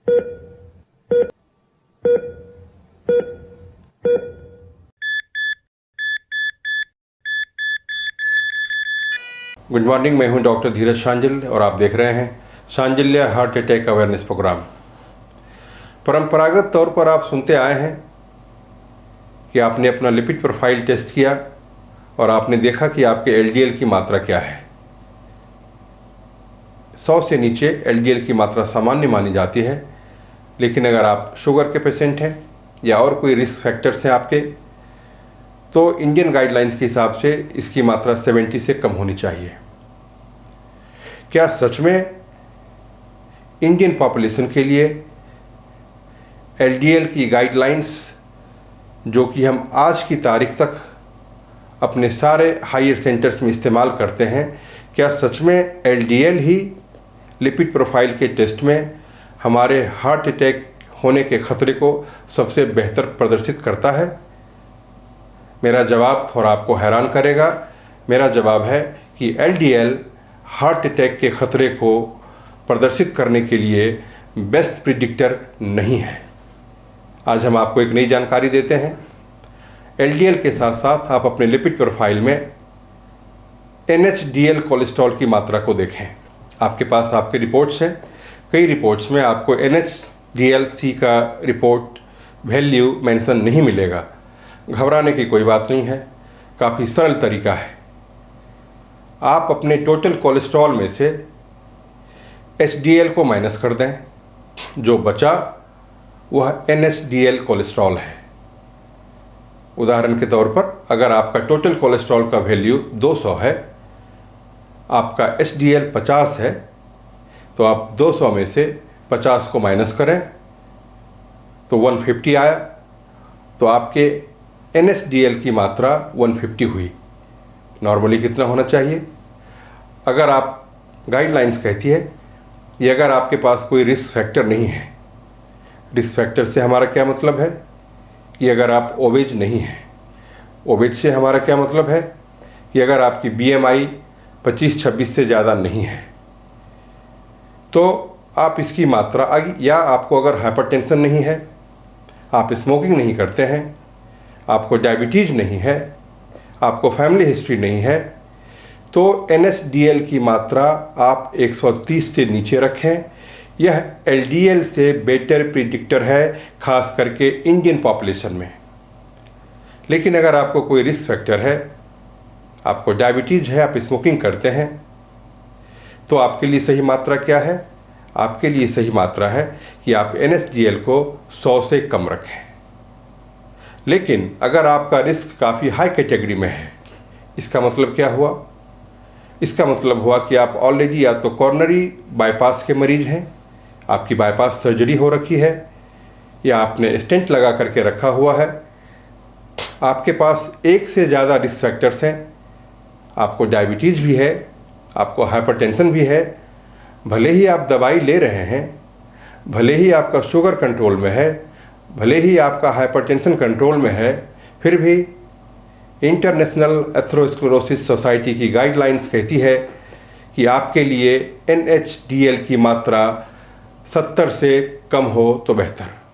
Good morning, मैं हूं doctor धीरज शांजिल और आप देख रहे हैं शांजिल्य हार्ट अटैक अवेयरनेस प्रोग्राम। परंपरागत तौर पर आप सुनते आए हैं कि आपने अपना लिपिड प्रोफाइल टेस्ट किया और आपने देखा कि आपके एलडीएल की मात्रा क्या है। 100 से नीचे एलडीएल की मात्रा सामान्य मानी जाती है, लेकिन अगर आप शुगर के पेशेंट हैं या और कोई रिस्क फैक्टर्स हैं आपके, तो इंडियन गाइडलाइंस के हिसाब से इसकी मात्रा 70 से कम होनी चाहिए। क्या सच में इंडियन पॉपुलेशन के लिए एलडीएल की गाइडलाइंस, जो कि हम आज की तारीख तक अपने सारे हायर सेंटर्स में इस्तेमाल करते हैं, क्या सच में एलडीएल ही लिपिड प्रोफाइल के टेस्ट में हमारे हार्ट अटैक होने के खतरे को सबसे बेहतर प्रदर्शित करता है? मेरा जवाब थोड़ा आपको हैरान करेगा। मेरा जवाब है कि एलडीएल हार्ट अटैक के खतरे को प्रदर्शित करने के लिए बेस्ट प्रिडिक्टर नहीं है। आज हम आपको एक नई जानकारी देते हैं। एलडीएल के साथ साथ आप अपने लिपिड प्रोफाइल में एनएचडीएल कोलेस्ट्रॉल की मात्रा को देखें। आपके पास आपके रिपोर्ट्स हैं। कई रिपोर्ट्स में आपको एनएचडीएल-सी का रिपोर्ट वैल्यू मेंशन नहीं मिलेगा। घबराने की कोई बात नहीं है, काफ़ी सरल तरीका है। आप अपने टोटल कोलेस्ट्रॉल में से एचडीएल को माइनस कर दें, जो बचा वह एनएचडीएल कोलेस्ट्रॉल है। उदाहरण के तौर पर अगर आपका टोटल कोलेस्ट्रॉल का वैल्यू 200 है, आपका एचडीएल 50 है, तो आप 200 में से 50 को माइनस करें तो 150 आया, तो आपके एनएचडीएल की मात्रा 150 हुई। नॉर्मली कितना होना चाहिए? अगर आप गाइडलाइंस कहती है कि अगर आपके पास कोई रिस्क फैक्टर नहीं है, रिस्क फैक्टर से हमारा क्या मतलब है कि अगर आप ओबेज नहीं हैं। ओबेज से हमारा क्या मतलब है कि अगर आपकी बीएमआई 25-26 से ज़्यादा नहीं है, तो आप इसकी मात्रा या आपको अगर हाइपरटेंशन नहीं है, आप स्मोकिंग नहीं करते हैं, आपको डायबिटीज़ नहीं है, आपको फैमिली हिस्ट्री नहीं है, तो एनएचडीएल की मात्रा आप 130 से नीचे रखें। यह एलडीएल से बेटर प्रिडिक्टर है, खास करके इंडियन पॉपुलेशन में। लेकिन अगर आपको कोई रिस्क फैक्टर है, आपको डायबिटीज़ है, आप स्मोकिंग करते हैं, तो आपके लिए सही मात्रा क्या है? आपके लिए सही मात्रा है कि आप एनएचडीएल को 100 से कम रखें। लेकिन अगर आपका रिस्क काफ़ी हाई कैटेगरी में है, इसका मतलब क्या हुआ? इसका मतलब हुआ कि आप ऑलरेडी या तो कॉर्नरी बाईपास के मरीज हैं, आपकी बाईपास सर्जरी हो रखी है, या आपने स्टेंट लगा करके रखा हुआ है, आपके पास एक से ज़्यादा रिस्क फैक्टर्स हैं, आपको डायबिटीज़ भी है, आपको हाइपरटेंशन भी है, भले ही आप दवाई ले रहे हैं, भले ही आपका शुगर कंट्रोल में है, भले ही आपका हाइपरटेंशन कंट्रोल में है, फिर भी इंटरनेशनल एथेरोस्क्लेरोसिस सोसाइटी की गाइडलाइंस कहती है कि आपके लिए एनएचडीएल की मात्रा 70 से कम हो तो बेहतर।